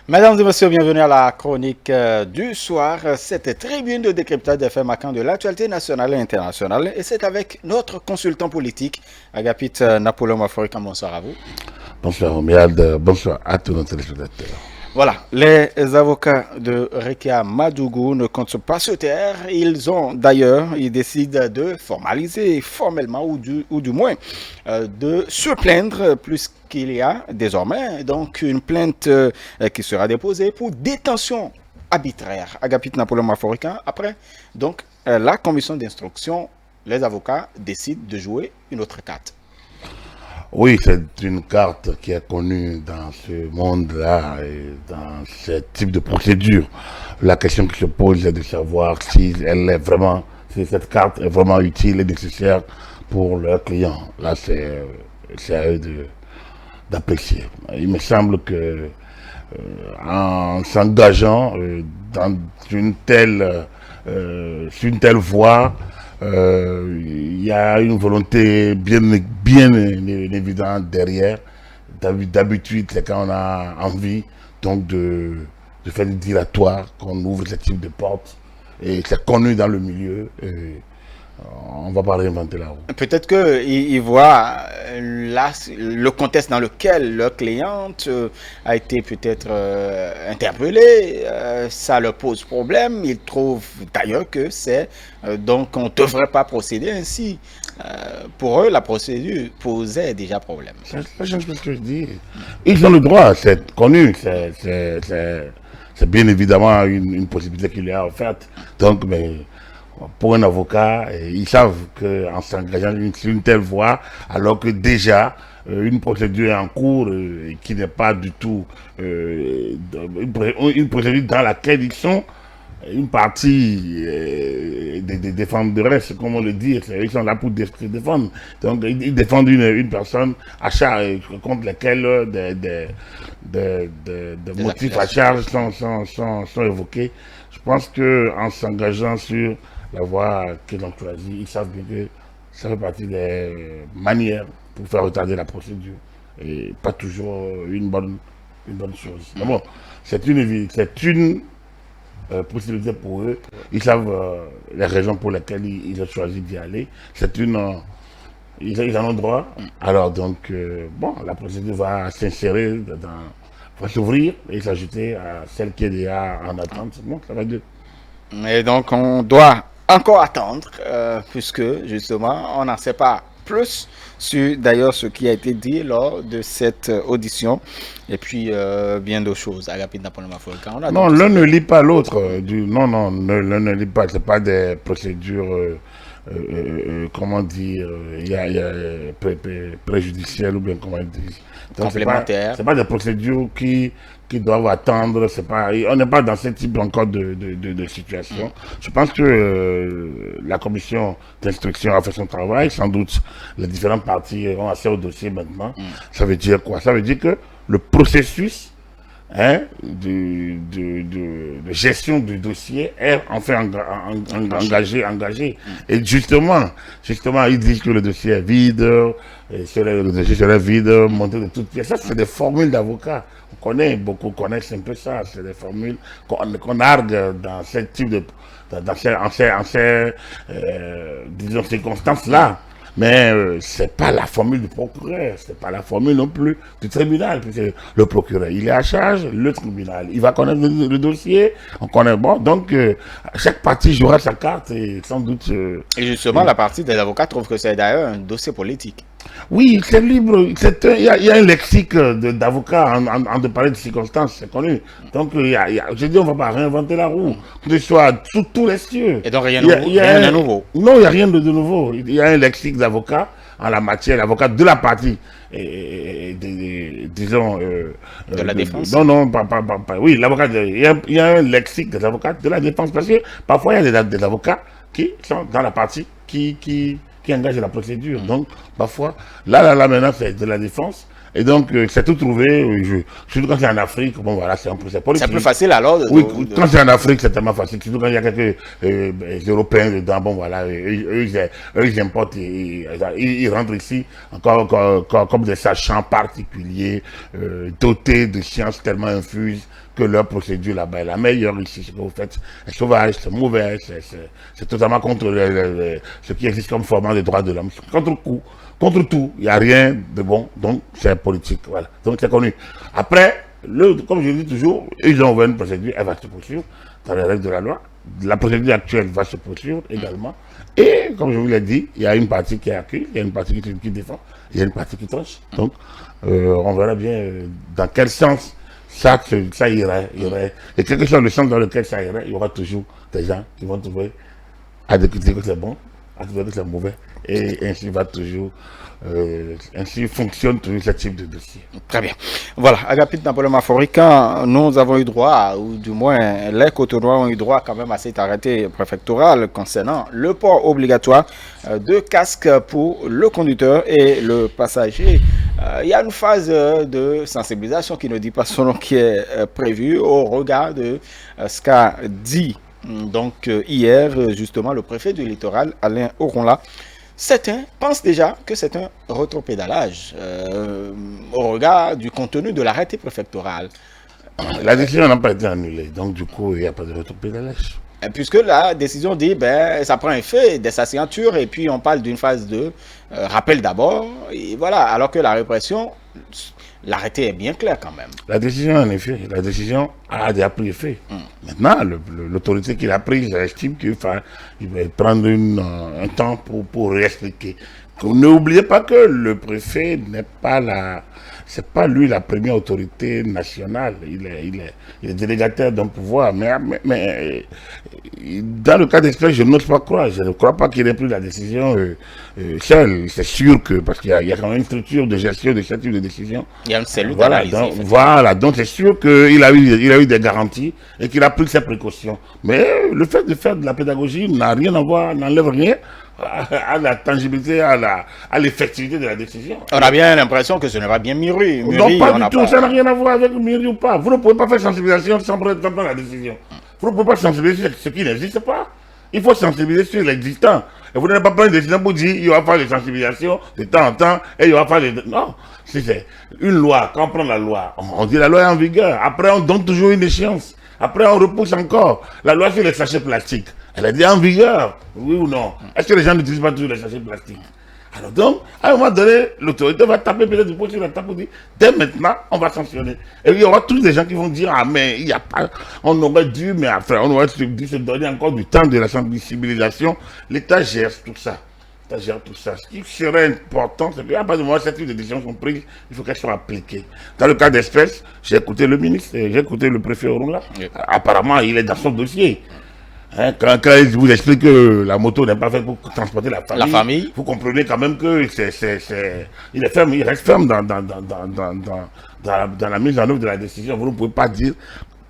Mesdames et messieurs, bienvenue à la chronique du soir. Cette tribune de décryptage des faits marquants de l'actualité nationale et internationale. Et c'est avec notre consultant politique, Agapit Napoléon Maforican. Bonsoir à vous. Bonsoir Romuald, bonsoir à tous nos téléspectateurs. Voilà, les avocats de Rekia Madougou ne comptent pas se taire. Ils décident de formaliser formellement ou du moins de se plaindre plus qu'il y a désormais. Donc une plainte qui sera déposée pour détention arbitraire. Agapit Napoléon Maforican. Après, donc la commission d'instruction, les avocats décident de jouer une autre carte. Oui, c'est une carte qui est connue dans ce monde-là et dans ce type de procédure. La question qui se pose est de savoir si cette carte est vraiment utile et nécessaire pour leurs clients. Là, c'est à eux d'apprécier. Il me semble que en s'engageant dans sur une telle voie, il y a une volonté bien évidente derrière. D'habitude, c'est quand on a envie donc de faire du dilatoire qu'on ouvre ce type de porte. Et c'est connu dans le milieu. Et on ne va pas réinventer la roue. Peut-être qu'ils voient là le contexte dans lequel leur cliente a été peut-être interpellée. Ça leur pose problème. Ils trouvent d'ailleurs que c'est donc on ne devrait pas procéder ainsi. Pour eux, la procédure posait déjà problème. C'est ce que je dis. Ils ont le droit, c'est connu. C'est bien évidemment une possibilité qu'il y a offerte. Donc, mais pour un avocat, ils savent qu'en s'engageant sur une telle voie, alors que déjà une procédure est en cours qui n'est pas du tout une procédure dans laquelle ils sont une partie des défendeurs, comme on le dit, ils sont là pour se défendre. Donc ils défendent une personne à charge contre laquelle des motifs à charge sont évoqués. Je pense qu'en s'engageant sur la voie qu'ils ont choisie, ils savent bien que ça fait partie des manières pour faire retarder la procédure. Et pas toujours une bonne chose. Mais bon, c'est une possibilité pour eux. Ils savent les raisons pour lesquelles ils ont choisi d'y aller. Ils en ont droit. Alors donc, bon, la procédure va s'insérer va s'ouvrir et s'ajouter à celle qui est déjà en attente. Bon, ça va être. Et donc, on doit encore attendre, puisque justement, on n'en sait pas plus sur d'ailleurs ce qui a été dit lors de cette audition, et puis bien d'autres choses. Agapit Napoléon Maforican. Non, l'un ne lit pas l'autre. Non, l'un ne lit pas. Ce n'est pas des procédures, comment dire, il y a préjudicielles ou bien comment dire. Complémentaires. Ce n'est pas des procédures qui doivent attendre. On n'est pas dans ce type encore de situation. Je pense que la commission d'instruction a fait son travail. Sans doute, les différentes parties ont accès au dossier maintenant. Ça veut dire quoi? Ça veut dire que le processus de gestion du dossier est enfin engagé. Et justement, ils disent que le dossier est vide, le dossier serait vide, monté de toutes pièces. Ça, c'est des formules d'avocats. Beaucoup connaissent un peu ça. C'est des formules qu'on argue dans ce type en ces disons, circonstances-là. Mais c'est pas la formule du procureur, c'est pas la formule non plus du tribunal. Puisque le procureur, il est à charge, le tribunal, il va connaître le dossier, on connaît bon. Donc, chaque partie jouera sa carte et sans doute... et justement, la partie des avocats trouve que c'est d'ailleurs un dossier politique. Oui, c'est libre. Il y a un lexique d'avocats en de parler de circonstances, c'est connu. Donc, je dis, on ne va pas réinventer la roue. Que ce soit sous tous les cieux. Et donc, rien de nouveau. Non, il n'y a rien de nouveau. Il y a un lexique d'avocats en la matière, l'avocat de la partie, disons... de la défense. Non, pas. Oui, l'avocat, il y a un lexique des avocats de la défense. Parce que parfois, il y a des avocats qui sont dans la partie qui engage la procédure. Donc, parfois, là, maintenant, c'est de la défense. Et donc, c'est tout trouvé. Surtout quand c'est en Afrique, bon, voilà, c'est un procès politique. C'est plus facile alors Oui, quand c'est en Afrique, c'est tellement facile. Surtout quand il y a quelques Européens dedans, bon, voilà, eux ils importent, ils rentrent ici encore comme des sachants particuliers, dotés de sciences tellement infuses que leur procédure là-bas est la meilleure ici. Ce que vous faites est sauvage, c'est mauvais, c'est totalement contre ce qui existe comme format des droits de l'homme. Contre tout, il n'y a rien de bon, donc c'est politique. Voilà. Donc c'est connu. Après, comme je dis toujours, ils ont ouvert une procédure, elle va se poursuivre dans les règles de la loi. La procédure actuelle va se poursuivre également. Et comme je vous l'ai dit, il y a une partie qui accuse, il y a une partie qui défend, il y a une partie qui tranche. Donc, on verra bien dans quel sens ça irait. Et quel que soit le sens dans lequel ça irait, il y aura toujours des gens qui vont trouver à dire que c'est bon, à dire que c'est mauvais. Et ainsi va toujours, ainsi fonctionne toujours ce type de dossier. Très bien. Voilà, Agapit Napoléon Mafori, quand nous avons eu droit, ou du moins les Cotonois ont eu droit quand même à cet arrêté préfectoral concernant le port obligatoire de casque pour le conducteur et le passager. Il y a une phase de sensibilisation qui ne dit pas son nom qui est prévue au regard de ce qu'a dit donc hier justement le préfet du littoral Alain Oronla. Certains pensent déjà que c'est un rétropédalage au regard du contenu de l'arrêté préfectoral. La décision n'a pas été annulée, donc du coup, il n'y a pas de rétropédalage. Puisque la décision dit, ben, ça prend effet dès sa signature, et puis on parle d'une phase de rappel d'abord, et voilà, alors que la répression, l'arrêté est bien clair quand même. La décision, en effet, la décision a déjà pris effet. Maintenant, l'autorité qui l'a prise, estime qu'il va prendre un temps pour réexpliquer. N'oubliez pas que le préfet n'est pas c'est pas lui la première autorité nationale. Il est délégataire d'un pouvoir. Mais dans le cas d'espèce, je n'ose pas croire. Je ne crois pas qu'il ait pris la décision seul. C'est sûr que, parce qu'il y a quand même une structure de gestion de ce type de décision. Il y a une cellule d'analyse. Voilà, donc c'est sûr qu'il a eu des garanties et qu'il a pris ses précautions. Mais le fait de faire de la pédagogie n'a rien à voir, n'enlève rien à la tangibilité, à l'effectivité de la décision. On a bien l'impression que ce n'est pas bien mûri. Non, pas du tout, ça n'a rien à voir avec mûri ou pas. Vous ne pouvez pas faire sensibilisation sans prendre la décision. Vous ne pouvez pas sensibiliser sur ce qui n'existe pas. Il faut sensibiliser sur l'existant. Et vous n'allez pas prendre une décision pour dire il y aura pas de sensibilisation de temps en temps et il y aura pas de... Non, si c'est une loi, quand on prend la loi, on dit la loi est en vigueur. Après, on donne toujours une échéance. Après, on repousse encore. La loi sur les sachets plastiques, elle est déjà en vigueur, oui ou non? Est-ce que les gens n'utilisent pas toujours les sachets plastiques? Alors donc, à un moment donné, l'autorité va taper peut-être du poing sur la table pour dire, dès maintenant, on va sanctionner. Et il y aura tous des gens qui vont dire, ah mais il n'y a pas, on aurait dû, mais après, on aurait dû se donner encore du temps de la sensibilisation. L'État gère tout ça. L'État gère tout ça. Ce qui serait important, c'est qu'à partir du moment où cette type de décisions sont prises, il faut qu'elles soient appliquées. Dans le cas d'espèce, j'ai écouté le ministre, j'ai écouté le préfet Oronla. Oui. Apparemment, il est dans son dossier. Hein, quand il vous explique que la moto n'est pas faite pour transporter la famille, vous comprenez quand même que il est ferme, il reste ferme dans la mise en œuvre de la décision. Vous ne pouvez pas dire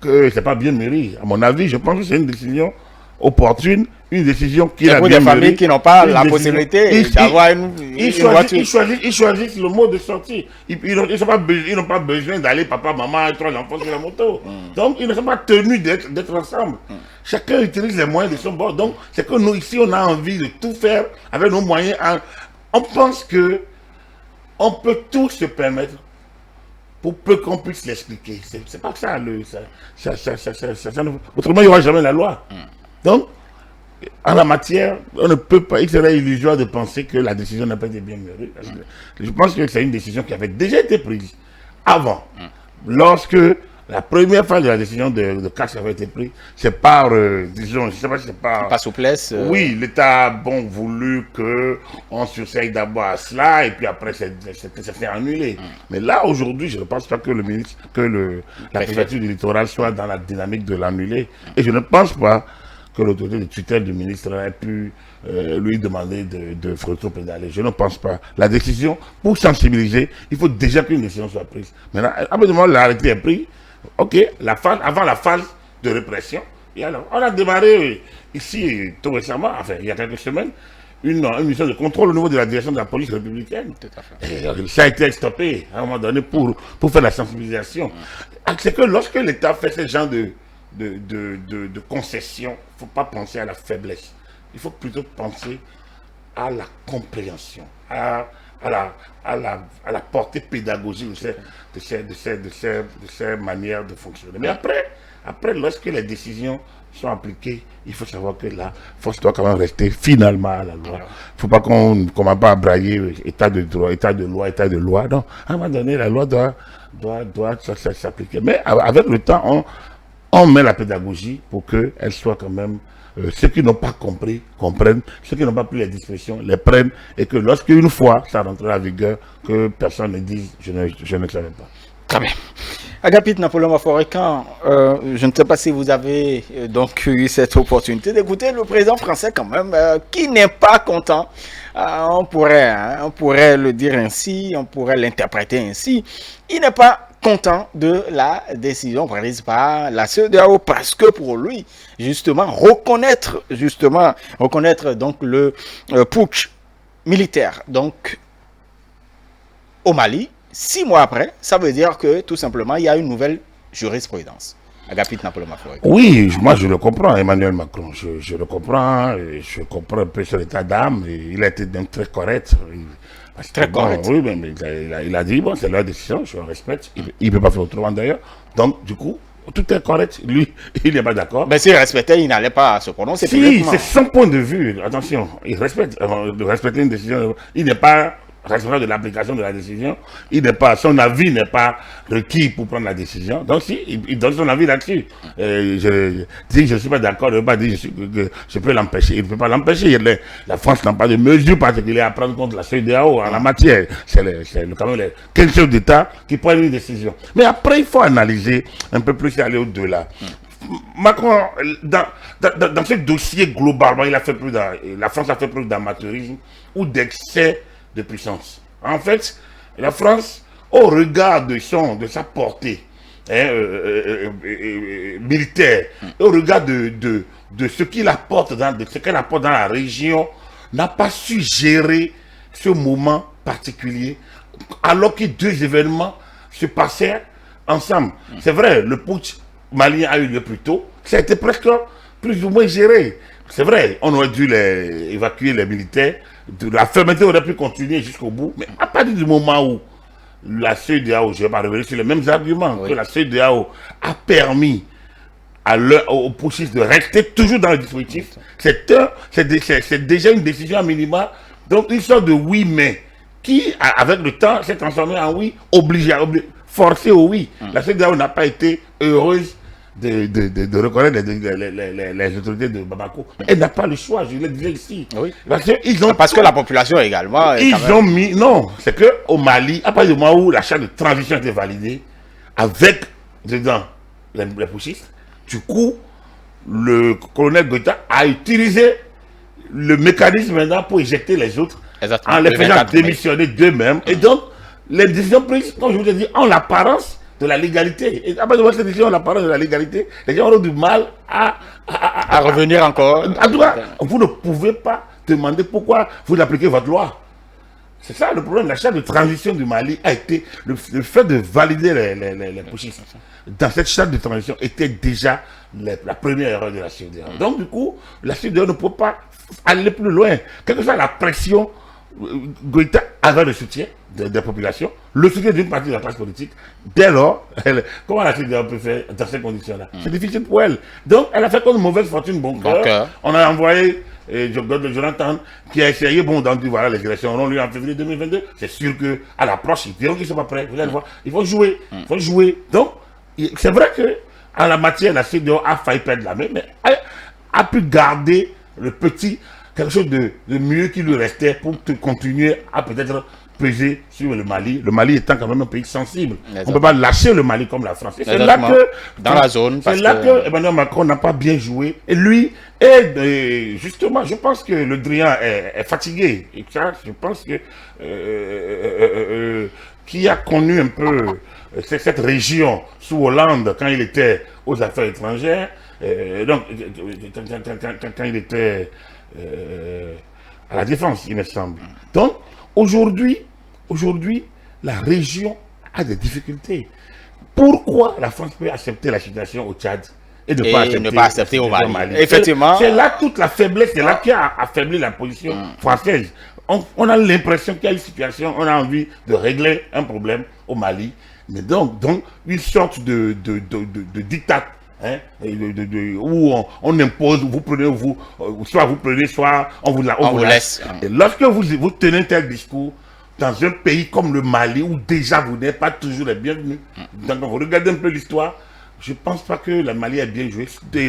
que c'est pas bien mûri. À mon avis, je pense que c'est une décision opportune, une décision qui a bien mûri. Des familles qui n'ont pas la possibilité d'avoir une voiture. Ils choisissent le mot de sortie. Ils n'ont pas besoin d'aller papa, maman et 3 enfants sur la moto. Donc, ils ne sont pas tenus d'être ensemble. Chacun utilise les moyens de son bord. Donc, c'est que nous, ici, on a envie de tout faire avec nos moyens. On pense que on peut tout se permettre pour peu qu'on puisse l'expliquer. C'est pas ça. Autrement, il n'y aura jamais la loi. Donc, en la matière, on ne peut pas, il serait illusoire de penser que la décision n'a pas été bien mûrie. Je pense que c'est une décision qui avait déjà été prise avant. Lorsque la première phase de la décision de cash avait été prise, c'est par, disons, je ne sais pas si c'est par souplesse. Oui, l'État a voulu qu'on surseille d'abord à cela et puis après c'est fait annuler. Mais là, aujourd'hui, je ne pense pas que le ministre, la préfecture du littoral soit dans la dynamique de l'annuler. Et je ne pense pas que l'autorité de tutelle du ministre ait pu lui demander de rétropédaler. Je ne pense pas. La décision, pour sensibiliser, il faut déjà qu'une décision soit prise. Maintenant, après l'arrêté est pris, ok, avant la phase de répression, et alors, on a démarré ici, tout récemment, enfin, il y a quelques semaines, une mission de contrôle au niveau de la direction de la police républicaine. Tout à fait. Et ça a été stoppé à un moment donné pour faire la sensibilisation. C'est que lorsque l'État fait ce genre de concession, il ne faut pas penser à la faiblesse. Il faut plutôt penser à la compréhension, à à la portée pédagogique de ces manières de fonctionner. Mais après, lorsque les décisions sont appliquées, il faut savoir que la force doit quand même rester finalement à la loi. Il ne faut pas qu'on ne commence pas à brailler état de droit, état de loi, état de loi. Non, à un moment donné, la loi doit s'appliquer. Mais avec le temps, on met la pédagogie pour qu'elle soit quand même ceux qui n'ont pas compris comprennent, ceux qui n'ont pas pris les dispositions les prennent, et que lorsqu'une fois ça rentrera en vigueur, que personne ne dise je ne savais pas. Très bien. Agapit Napoléon Maforekan, je ne sais pas si vous avez donc eu cette opportunité d'écouter le président français quand même, qui n'est pas content. On pourrait le dire ainsi, on pourrait l'interpréter ainsi. Il n'est pas content de la décision prise par la CEDEAO parce que pour lui, justement, reconnaître donc le putsch militaire donc au Mali, 6 mois après, ça veut dire que tout simplement, il y a une nouvelle jurisprudence. Agapit Napoléon Maforekan. Oui, moi je le comprends, Emmanuel Macron. Je le comprends, je comprends un peu son état d'âme. Il a été donc très correct. Très correct. Oui, mais il a dit, bon, c'est leur décision, je le respecte. Il ne peut pas faire autrement d'ailleurs. Donc, du coup, tout est correct. Lui, il n'est pas d'accord. Mais s'il respectait, il n'allait pas se prononcer. Si, c'est son point de vue. Attention, il respecte. De respecter une décision. Il n'est pas responsable de l'application de la décision. Son avis n'est pas requis pour prendre la décision. Donc si, il donne son avis là-dessus. Je dis que je ne suis pas d'accord, je ne veux pas dire que je peux l'empêcher. Il ne peut pas l'empêcher. La France n'a pas de mesure particulière à prendre contre la CEDEAO en la matière. C'est quand même les 15 chefs d'État qui prennent une décision. Mais après, il faut analyser un peu plus et aller au-delà. Macron, dans ce dossier globalement, la France a fait plus d'amateurisme ou d'excès de puissance. En fait, la France, au regard de sa portée militaire, au regard de ce qu'elle apporte dans la région, n'a pas su gérer ce moment particulier, alors que deux événements se passaient ensemble. C'est vrai, le putsch malien a eu lieu plus tôt, ça a été presque plus ou moins géré. C'est vrai, on aurait dû évacuer les militaires, la fermeté aurait pu continuer jusqu'au bout, mais à partir du moment où la CEDEAO, je ne vais pas revenir sur les mêmes arguments, que la CEDEAO a permis aux putschistes de rester toujours dans le dispositif, c'est déjà une décision à minima, donc une sorte de oui mais, qui avec le temps s'est transformé en oui forcé au oui. La CEDEAO n'a pas été heureuse de reconnaître les autorités de Bamako. Elle n'a pas le choix, je le disais ici. Oui. Parce que la population également. Non, c'est qu'au Mali, à partir du moment où la charte de transition a été validée, avec dedans les putschistes, du coup, le colonel Goïta a utilisé le mécanisme maintenant pour éjecter les autres. Exactement. En les faisant démissionner d'eux-mêmes. Et donc, les décisions prises, comme je vous ai dit, en l'apparence de la légalité. Et à partir de cette décision, en l'apparence de la légalité, les gens auront du mal à revenir encore. Vous ne pouvez pas demander pourquoi vous appliquez votre loi. C'est ça le problème. La charte de transition du Mali a été le fait de valider les putschistes. Dans cette charte de transition était déjà la première erreur de la CEDEAO. Donc du coup, la CEDEAO ne peut pas aller plus loin. Quelle que soit la pression, Goïta avait le soutien des populations, le soutien d'une partie de la classe politique. Dès lors, comment la CEDEAO peut faire dans ces conditions-là? C'est difficile pour elle. Donc elle a fait comme une mauvaise fortune, bon cœur. On a envoyé Jonathan qui a essayé, d'en dire voilà, les élections auront lieu en février 2022. C'est sûr qu'à l'approche, ils diront qu'ils ne sont pas prêts. Vous allez voir, il faut jouer. Donc, c'est vrai que en la matière, la CEDEAO a failli perdre la main, mais a pu garder quelque chose de mieux qui lui restait pour continuer à peut-être peser sur le Mali. Le Mali étant quand même un pays sensible. Exactement. On ne peut pas lâcher le Mali comme la France. Et c'est là que, dans la zone, c'est là que Emmanuel Macron n'a pas bien joué. Et lui, justement, je pense que le Drian est fatigué. Et ça, je pense que qui a connu un peu cette région sous Hollande quand il était aux affaires étrangères, donc quand il était à la défense, il me semble. Donc, aujourd'hui, la région a des difficultés. Pourquoi la France peut accepter la situation au Tchad et ne pas accepter au Mali? Effectivement. C'est là toute la faiblesse, c'est là qui a affaibli la position française. on a l'impression qu'il y a une situation, on a envie de régler un problème au Mali, mais donc une sorte de diktat, hein, où on impose, vous prenez, soit vous prenez, soit on vous laisse. Et lorsque vous tenez un tel discours dans un pays comme le Mali, où déjà vous n'êtes pas toujours les bienvenus, donc vous regardez un peu l'histoire, je ne pense pas que le Mali est bien joué,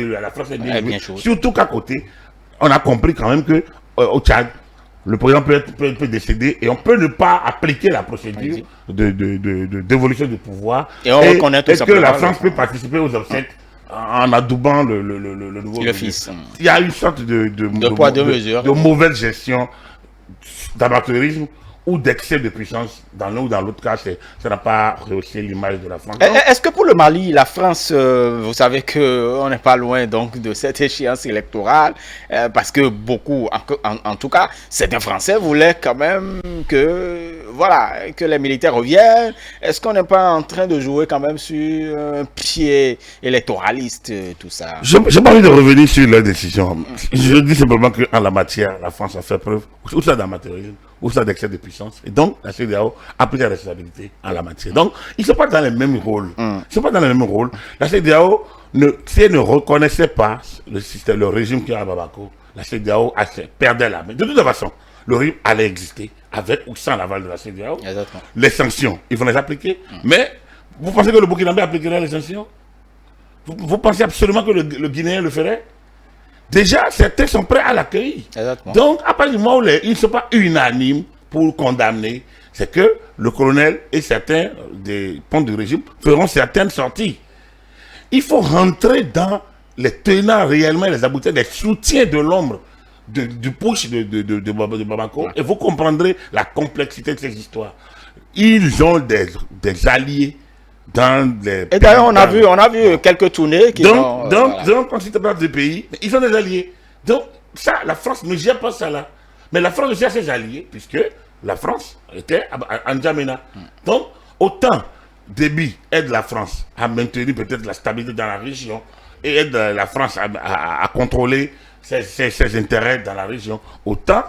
la France est bien jouée, surtout qu'à côté, on a compris quand même que au Tchad, le président peut décéder et on peut ne pas appliquer la procédure d'évolution du pouvoir. Et que la France peut participer aux obsèques en adoubant le nouveau fils. Il y a une sorte de mauvaise gestion, d'amateurisme ou d'excès de puissance. Dans l'un ou dans l'autre cas, ça n'a pas rehaussé l'image de la France. Est-ce que pour le Mali, la France, vous savez qu'on n'est pas loin donc de cette échéance électorale, parce que beaucoup, en tout cas, certains Français voulaient quand même que les militaires reviennent. Est-ce qu'on n'est pas en train de jouer quand même sur un pied électoraliste, tout ça? Je n'ai pas envie de revenir sur leur décision. Je dis simplement qu'en la matière, la France a fait preuve, ou ça d'amateurisme, ou ça d'excès de puissance. Et donc, la CEDEAO a pris la responsabilité en la matière. Donc, ils ne sont pas dans les mêmes rôles. Ils ne sont pas dans les mêmes rôles. La CEDEAO, si elle ne reconnaissait pas le régime qui est à Bamako, la CEDEAO perdait la main. De toute façon, le régime allait exister avec ou sans l'aval de la CEDEAO. Exactement. Les sanctions, il faut les appliquer. Mais, vous pensez que le Burkinabé appliquerait les sanctions? Vous pensez absolument que le Guinéen le ferait? Déjà, certains sont prêts à l'accueillir. Donc, à partir du moment où ils ne sont pas unanimes pour condamner, c'est que le colonel et certains des ponts du régime feront certaines sorties. Il faut rentrer dans les tenants réellement, les aboutissants, les soutiens de l'ombre du push de Bamako, et vous comprendrez la complexité de ces histoires. Ils ont des alliés dans les... Et d'ailleurs, on a vu quelques tournées qui donc, quand il te parle de pays, ils sont des alliés. Donc, ça, la France ne gère pas ça là. Mais la France gère ses alliés, puisque la France était à N'Djamena. Donc, autant Déby aide la France à maintenir peut-être la stabilité dans la région et aide la France à contrôler ses intérêts dans la région, autant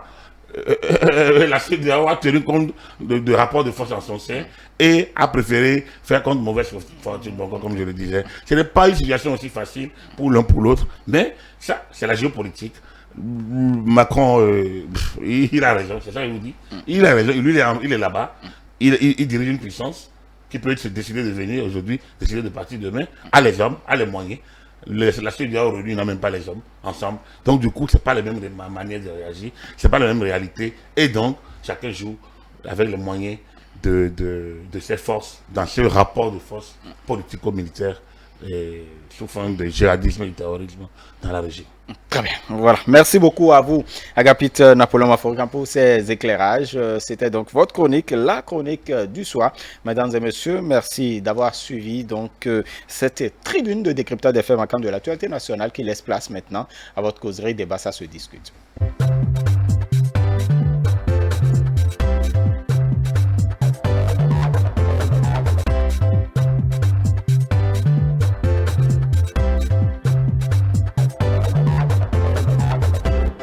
la CEDEAO a tenu compte de rapports de force en son sein et a préféré faire compte de mauvaise fortune, comme je le disais. Ce n'est pas une situation aussi facile pour l'un pour l'autre, mais ça, c'est la géopolitique. Macron, il a raison, c'est ça qu'il vous dit. Il a raison, lui, il est là-bas, il dirige une puissance qui peut se décider de venir aujourd'hui, décider de partir demain, a les hommes, a les moyens. La CEDEAO aujourd'hui n'a même pas les hommes ensemble. Donc du coup, c'est pas la même manière de réagir, c'est pas la même réalité. Et donc, chacun joue avec les moyens de ses forces dans ce rapport de force politico-militaire sous forme de djihadisme et de terrorisme dans la région. Très bien, voilà. Merci beaucoup à vous, Agapit Napoléon Mafourkan, pour ces éclairages. C'était donc votre chronique, la chronique du soir. Mesdames et messieurs, merci d'avoir suivi donc cette tribune de décryptage des faits marquants de l'actualité nationale qui laisse place maintenant à votre causerie débat, ça se discute.